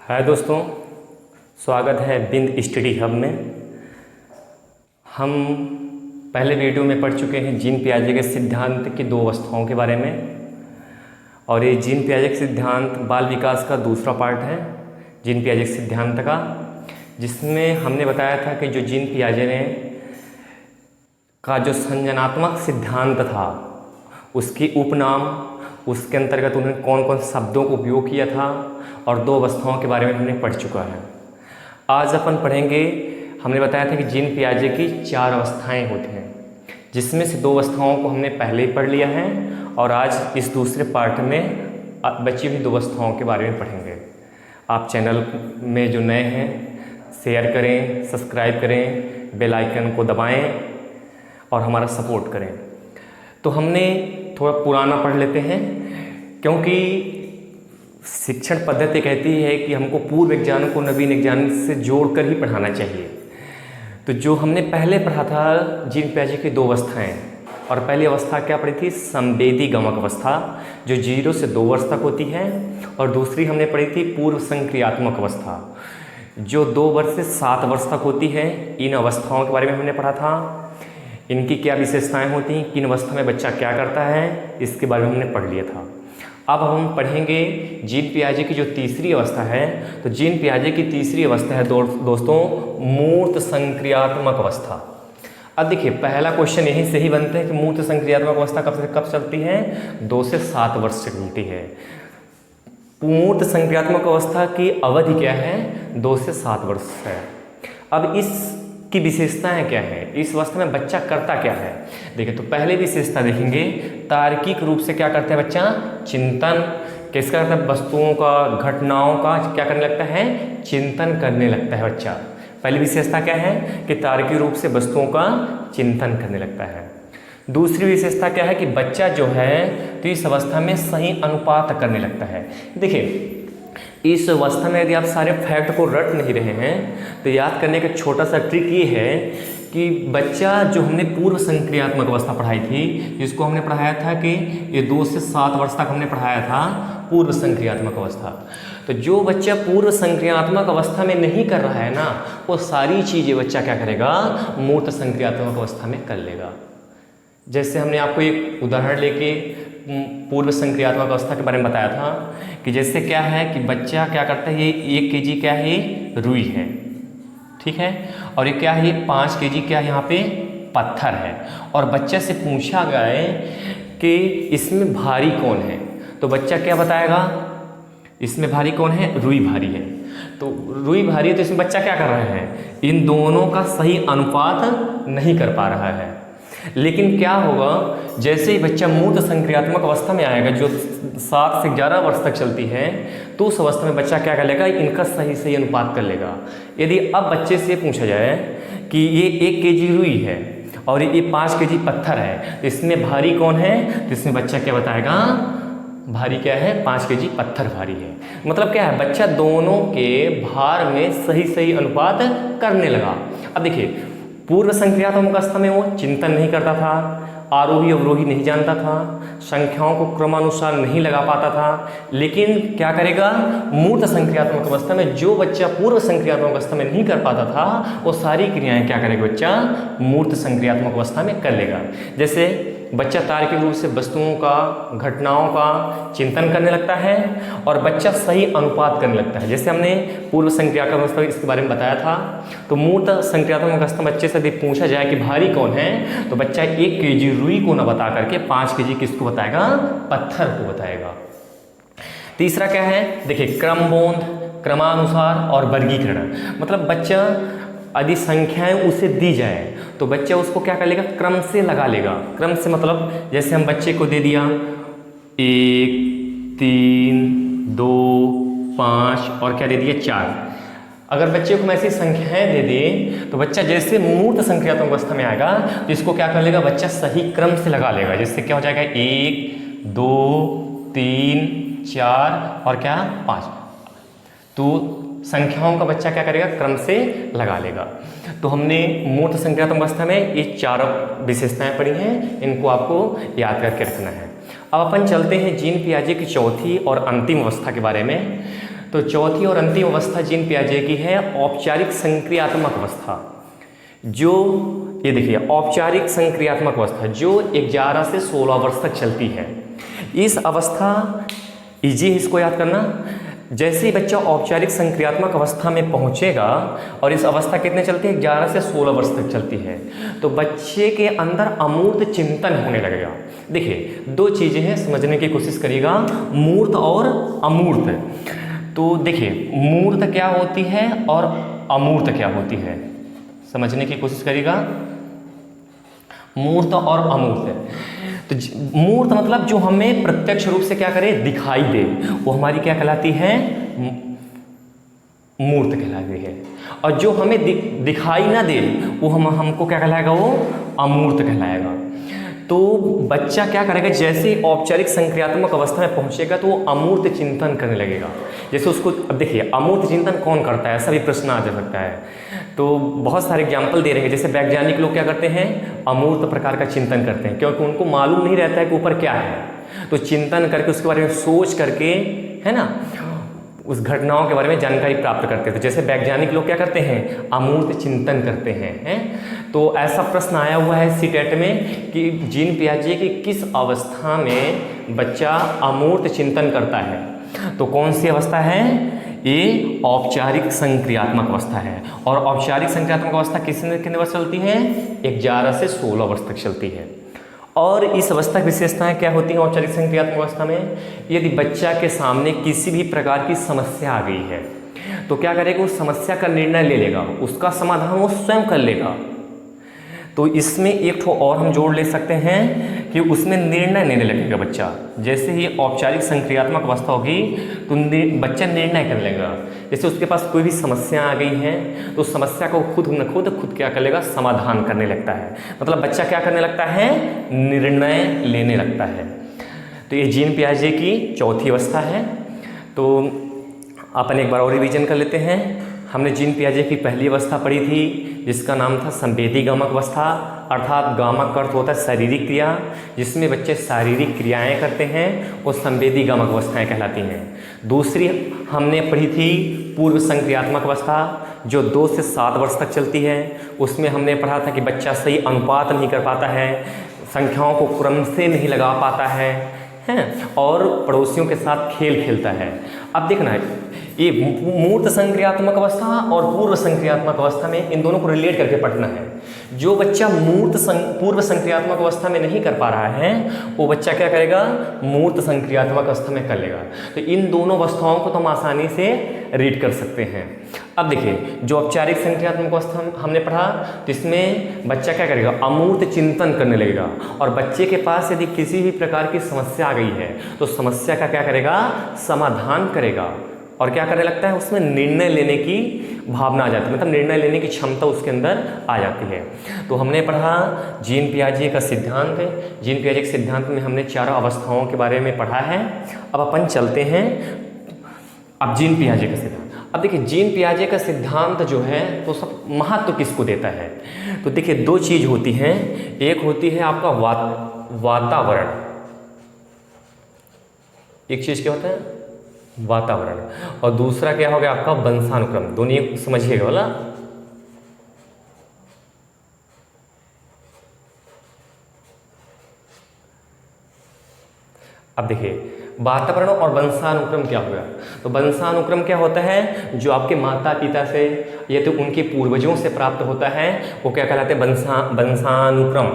हाय दोस्तों, स्वागत है बिंद स्टडी हब में। हम पहले वीडियो में पढ़ चुके हैं जीन पियाजे के सिद्धांत की 2 अवस्थाओं के बारे में, और ये जीन पियाजे के सिद्धांत बाल विकास का दूसरा पार्ट है जीन पियाजे के सिद्धांत का, जिसमें हमने बताया था कि जो जीन पियाजे ने का जो संज्ञानात्मक सिद्धांत था उसकी उपनाम, उसके अंतर्गत उन्होंने कौन कौन शब्दों का उपयोग किया था, और 2 अवस्थाओं के बारे में हमने पढ़ चुका है। आज अपन पढ़ेंगे, हमने बताया था कि जीन पियाजे की 4 अवस्थाएं होती हैं, जिसमें से 2 अवस्थाओं को हमने पहले ही पढ़ लिया है, और आज इस दूसरे पार्ट में बची हुई 2 अवस्थाओं के बारे में पढ़ेंगे। आप चैनल में जो नए हैं शेयर करें, सब्सक्राइब करें, बेल आइकन को दबाएं और हमारा सपोर्ट करें। तो हमने थोड़ा पुराना पढ़ लेते हैं, क्योंकि शिक्षण पद्धति कहती है कि हमको पूर्व ज्ञान को नवीन ज्ञान से जोड़कर ही पढ़ाना चाहिए। तो जो हमने पहले पढ़ा था जीन पियाजे की 2 अवस्थाएं, और पहली अवस्था क्या पढ़ी थी? संवेदी गमक अवस्था, जो 0 से 2 वर्ष तक होती है, और दूसरी हमने पढ़ी थी पूर्व संक्रियात्मक अवस्था, जो 2 वर्ष से 7 वर्ष तक होती है। इन अवस्थाओं के बारे में हमने पढ़ा था, इनकी क्या विशेषताएं होती हैं, किन अवस्था में बच्चा क्या करता है, इसके बारे में हमने पढ़ लिया था। अब हम पढ़ेंगे जीन पियाजे की जो तीसरी अवस्था है। तो जीन पियाजे की तीसरी अवस्था है दोस्तों मूर्त संक्रियात्मक अवस्था। अब देखिए, पहला क्वेश्चन यहीं से ही बनता है कि मूर्त संक्रियात्मक अवस्था कब से कब चलती है? 2 से 7 वर्ष तक चलती है। मूर्त संक्रियात्मक अवस्था की अवधि क्या है? 2 से 7 वर्ष है। अब इसकी विशेषताएं क्या है? इस अवस्था में बच्चा करता क्या है? देखिए, तो पहले विशेषता देखेंगे, तार्किक रूप से क्या करता है बच्चा? चिंतन। किसका करता है? वस्तुओं का, घटनाओं का क्या करने लगता है? चिंतन करने लगता है बच्चा। पहली विशेषता क्या है? कि तार्किक रूप से वस्तुओं का चिंतन करने लगता है। दूसरी विशेषता क्या है? कि बच्चा जो है तो इस अवस्था में सही अनुपात करने लगता है। देखिए, इस अवस्था में यदि आप सारे फैक्ट को रट नहीं रहे हैं तो याद करने का छोटा सा ट्रिक ये है कि बच्चा, जो हमने पूर्व संक्रियात्मक अवस्था पढ़ाई थी, जिसको हमने पढ़ाया था कि ये 2 से 7 वर्ष तक हमने पढ़ाया था पूर्व संक्रियात्मक अवस्था। तो जो बच्चा पूर्व संक्रियात्मक अवस्था में नहीं कर रहा है ना, वो सारी चीज़ें बच्चा क्या करेगा? मूर्त संक्रियात्मक अवस्था में कर लेगा। जैसे हमने आपको एक उदाहरण लेके पूर्व संक्रियात्मक अवस्था के बारे में बताया था कि जैसे क्या है कि बच्चा क्या करता है, ये 1 केजी क्या है? रुई है, ठीक है, और ये क्या है? ये 5 केजी क्या है? यहाँ पे पत्थर है। और बच्चे से पूछा गया है कि इसमें भारी कौन है, तो बच्चा क्या बताएगा? इसमें भारी कौन है? रुई भारी है। तो रुई भारी है, तो इसमें बच्चा क्या कर रहा है? इन दोनों का सही अनुपात नहीं कर पा रहा है। लेकिन क्या होगा, जैसे ही बच्चा मूर्त संक्रियात्मक अवस्था में आएगा, जो 7 से 11 वर्ष तक चलती है, तो उस अवस्था में बच्चा क्या कर लेगा? इनका सही अनुपात कर लेगा। यदि अब बच्चे से पूछा जाए कि ये 1 केजी रुई है और ये 5 केजी पत्थर है, तो इसमें भारी कौन है? तो इसमें बच्चा क्या बताएगा? भारी क्या है? 5 केजी पत्थर भारी है। मतलब क्या है? बच्चा दोनों के भार में सही अनुपात करने लगा। अब देखिए, पूर्व संक्रियात्मक अवस्था में वो चिंतन नहीं करता था, आरोही अवरोही नहीं जानता था, संख्याओं को क्रमानुसार नहीं लगा पाता था। लेकिन क्या करेगा? मूर्त संक्रियात्मक अवस्था में जो बच्चा पूर्व संक्रियात्मक अवस्था में नहीं कर पाता था, वो सारी क्रियाएं क्या करेगा बच्चा? मूर्त संक्रियात्मक अवस्था में कर लेगा। जैसे बच्चा तार्किक रूप से वस्तुओं का, घटनाओं का चिंतन करने लगता है, और बच्चा सही अनुपात करने लगता है। जैसे हमने पूर्व संक्रियात्मक अवस्था इसके बारे में बताया था। तो मूर्त संक्रियात्मक अवस्था बच्चे से यदि पूछा जाए कि भारी कौन है, तो बच्चा 1 केजी रुई को न बता करके 5 केजी किसको बताएगा? पत्थर को बताएगा। तीसरा क्या है? देखिए, क्रमबोध, क्रमानुसार और वर्गीकरण। मतलब बच्चा यदि संख्याएं उसे दी जाए तो बच्चा उसको क्या कर लेगा? क्रम से लगा लेगा। क्रम से मतलब जैसे हम बच्चे को दे दिया 1, 3, 2, 5 और क्या दे दिया? 4। अगर बच्चे को हम ऐसी संख्याएं दे दें तो बच्चा जैसे मूर्त संक्रियात्मक अवस्था में आएगा तो इसको क्या कर लेगा? बच्चा सही क्रम से लगा लेगा। जिससे क्या हो जाएगा? 1, 2, 3, 4 और क्या? 5। तो संख्याओं का बच्चा क्या करेगा? क्रम से लगा लेगा। तो हमने मूर्त संक्रियात्मक अवस्था में ये 4 विशेषताएं पढ़ी हैं, इनको आपको याद करके रखना है। अब अपन चलते हैं जीन पियाजे की चौथी और अंतिम अवस्था के बारे में। तो चौथी और अंतिम अवस्था जीन पियाजे की है औपचारिक संक्रियात्मक अवस्था, जो ये देखिए औपचारिक संक्रियात्मक अवस्था जो 11 से 16 वर्ष तक चलती है। इस अवस्था इजी है इसको याद करना। जैसे ही बच्चा औपचारिक संक्रियात्मक अवस्था में पहुंचेगा, और इस अवस्था कितने चलती है, 11 से 16 वर्ष तक चलती है, तो बच्चे के अंदर अमूर्त चिंतन होने लगेगा। देखिए दो चीज़ें हैं, समझने की कोशिश करिएगा, मूर्त और अमूर्त। तो देखिए मूर्त क्या होती है और अमूर्त क्या होती है, समझने की कोशिश करिएगा। मूर्त और अमूर्त, तो मूर्त मतलब जो हमें प्रत्यक्ष रूप से क्या करे, दिखाई दे, वो हमारी क्या कहलाती है, मूर्त कहलाती है। और जो हमें दिखाई ना दे वो हमको क्या कहलाएगा, वो अमूर्त कहलाएगा। तो बच्चा क्या करेगा, जैसे ही औपचारिक संक्रियात्मक अवस्था में पहुंचेगा तो वो अमूर्त चिंतन करने लगेगा। जैसे उसको, अब देखिए अमूर्त चिंतन कौन करता है, ऐसा भी प्रश्न आ जा सकता है। तो बहुत सारे एग्जाम्पल दे रहे हैं। जैसे वैज्ञानिक लोग क्या करते हैं, अमूर्त प्रकार का चिंतन करते हैं, क्योंकि उनको मालूम नहीं रहता है कि ऊपर क्या है, तो चिंतन करके उसके बारे में सोच करके, है ना, उस घटनाओं के बारे में जानकारी प्राप्त करते हैं। तो जैसे वैज्ञानिक लोग क्या करते हैं, अमूर्त चिंतन करते हैं। तो ऐसा प्रश्न आया हुआ है सीटेट में कि जीन पियाजे की किस अवस्था में बच्चा अमूर्त चिंतन करता है। तो कौन सी अवस्था है, ये औपचारिक संक्रियात्मक अवस्था है। और औपचारिक संक्रियात्मक अवस्था कितने वर्ष चलती है, 11 से 16 वर्ष तक चलती है। और इस अवस्था की विशेषताएं क्या होती हैं औपचारिक संक्रियात्मक अवस्था में, यदि बच्चा के सामने किसी भी प्रकार की समस्या आ गई है तो क्या करेगा, उस समस्या का निर्णय ले लेगा, उसका समाधान वो स्वयं कर लेगा। तो इसमें एक ठो और हम जोड़ ले सकते हैं कि उसमें निर्णय लेने लगेगा बच्चा। जैसे ही औपचारिक संक्रियात्मक अवस्था होगी तो बच्चा निर्णय करने लगेगा। जैसे उसके पास कोई भी समस्या आ गई है तो उस समस्या को खुद क्या कर लेगा, समाधान करने लगता है। मतलब बच्चा क्या करने लगता है, निर्णय लेने लगता है। तो ये जीन पियाजे की चौथी अवस्था है। तो अपन एक बार और रिवीजन कर लेते हैं। हमने जीन पियाजे की पहली अवस्था पढ़ी थी जिसका नाम था संवेदी गामक अवस्था, अर्थात गामक का अर्थ होता है शारीरिक क्रिया, जिसमें बच्चे शारीरिक क्रियाएं करते हैं, वो संवेदी गामक अवस्थाएं कहलाती हैं। दूसरी हमने पढ़ी थी पूर्व संक्रियात्मक अवस्था जो 2 से 7 वर्ष तक चलती है। उसमें हमने पढ़ा था कि बच्चा सही अनुपात नहीं कर पाता है, संख्याओं को क्रम से नहीं लगा पाता है और पड़ोसियों के साथ खेल खेलता है। अब देखना ये मूर्त संक्रियात्मक अवस्था और पूर्व संक्रियात्मक अवस्था में इन दोनों को रिलेट करके पढ़ना है। जो बच्चा पूर्व संक्रियात्मक अवस्था में नहीं कर पा रहा है वो बच्चा क्या करेगा, मूर्त संक्रियात्मक अवस्था में कर लेगा। तो इन दोनों अवस्थाओं को तो हम आसानी से रीड कर सकते हैं। अब देखिए जो औपचारिक संक्रियात्मक अवस्था हमने पढ़ा तो इसमें बच्चा क्या करेगा, अमूर्त चिंतन करने लगेगा। और बच्चे के पास यदि किसी भी प्रकार की समस्या आ गई है तो समस्या का क्या करेगा, समाधान करेगा। और क्या करने लगता है, उसमें निर्णय लेने की भावना आ जाती है, मतलब निर्णय लेने की क्षमता उसके अंदर आ जाती है। तो हमने पढ़ा जीन पियाजे का सिद्धांत। जीन पियाजे के सिद्धांत में हमने चारों अवस्थाओं के बारे में पढ़ा है। अब अपन चलते हैं अब जीन पियाजे का सिद्धांत। अब देखिए जीन पियाजे का सिद्धांत जो है तो सब महत्व किसको देता है, तो देखिए 2 चीज़ होती हैं। एक होती है आपका वातावरण, एक चीज़ क्या होता है वातावरण, और दूसरा क्या हो गया आपका वंशानुक्रम। दोनों समझिएगा वाला। अब देखिए वातावरण और वंशानुक्रम क्या होगा, तो वंशानुक्रम क्या होता है, जो आपके माता पिता से या तो उनके पूर्वजों से प्राप्त होता है वो क्या कहलाते हैं, वंशानुक्रम।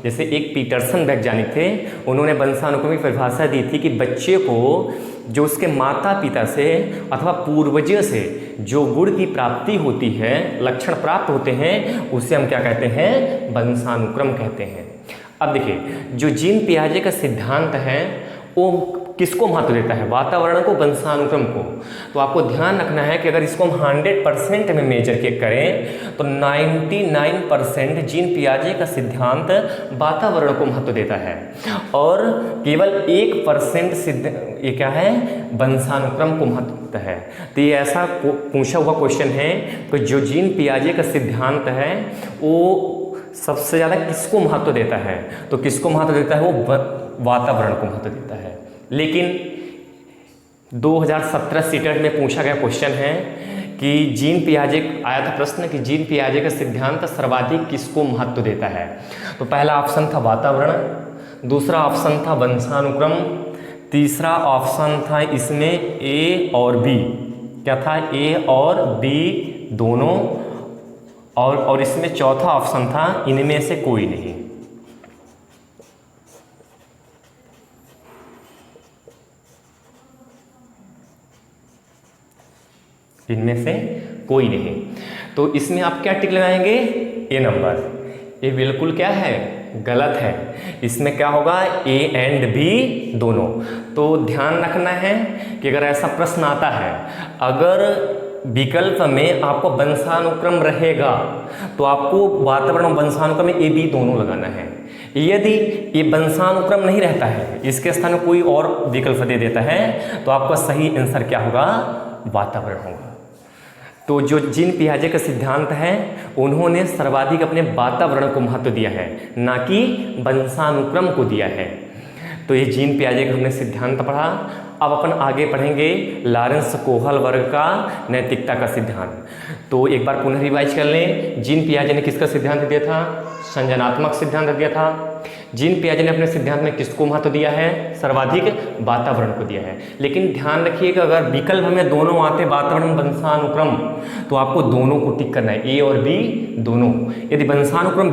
जैसे एक पीटरसन वैज्ञानिक थे, उन्होंने वंशानुक्रम की परिभाषा दी थी कि बच्चे को जो उसके माता पिता से अथवा पूर्वजों से जो गुण की प्राप्ति होती है, लक्षण प्राप्त होते हैं, उसे हम क्या कहते हैं, वंशानुक्रम कहते हैं। अब देखिए जो जीन पियाजे का सिद्धांत है वो किसको महत्व देता है, वातावरण को, वंशानुक्रम को। तो आपको ध्यान रखना है कि अगर इसको हम 100% में मेजर के करें तो 99% जीन पियाजे का सिद्धांत वातावरण को महत्व देता है और केवल 1% ये क्या है, वंशानुक्रम को महत्व देता है। तो ये ऐसा पूछा हुआ क्वेश्चन है कि जो जीन पियाजे का सिद्धांत है वो सबसे ज़्यादा किसको महत्व देता है, तो किसको महत्व देता है, वो वातावरण को महत्व देता है। लेकिन 2017 सीटेट में पूछा गया क्वेश्चन है कि जीन पियाजे आया था प्रश्न कि जीन पियाजे का सिद्धांत सर्वाधिक किसको महत्व देता है। तो पहला ऑप्शन था वातावरण, दूसरा ऑप्शन था वंशानुक्रम, तीसरा ऑप्शन था इसमें ए और बी, क्या था, ए और बी दोनों, और इसमें चौथा ऑप्शन था इनमें से कोई नहीं। इनमें से कोई नहीं। तो इसमें आप क्या टिक लगाएंगे, ए नंबर। ये बिल्कुल क्या है, गलत है। इसमें क्या होगा, ए एंड बी दोनों। तो ध्यान रखना है कि अगर ऐसा प्रश्न आता है, अगर विकल्प में आपको वंशानुक्रम रहेगा तो आपको वातावरण और वंशानुक्रम में ए बी दोनों लगाना है। यदि ये वंशानुक्रम नहीं रहता है, इसके स्थान में कोई और विकल्प दे देता है, तो आपका सही आंसर क्या होगा, वातावरण होगा। तो जो जीन पियाजे का सिद्धांत है, उन्होंने सर्वाधिक अपने वातावरण को महत्व दिया है, ना कि वंशानुक्रम को दिया है। तो ये जीन पियाजे का हमने सिद्धांत पढ़ा। अब अपन आगे पढ़ेंगे लॉरेंस कोहल वर्ग का नैतिकता का सिद्धांत। तो एक बार पुनः रिवाइज कर लें। जीन पियाजे ने किसका सिद्धांत दिया था, संज्ञानात्मक सिद्धांत दिया था। जीन पियाजे ने अपने सिद्धांत में किसको महत्व दिया है, सर्वाधिक वातावरण को दिया है। लेकिन ध्यान रखिएगा, अगर विकल्प में दोनों आते, वातावरण वंशानुक्रम, तो आपको दोनों को टिक करना है, ए और बी दोनों। यदि वंशानुक्रम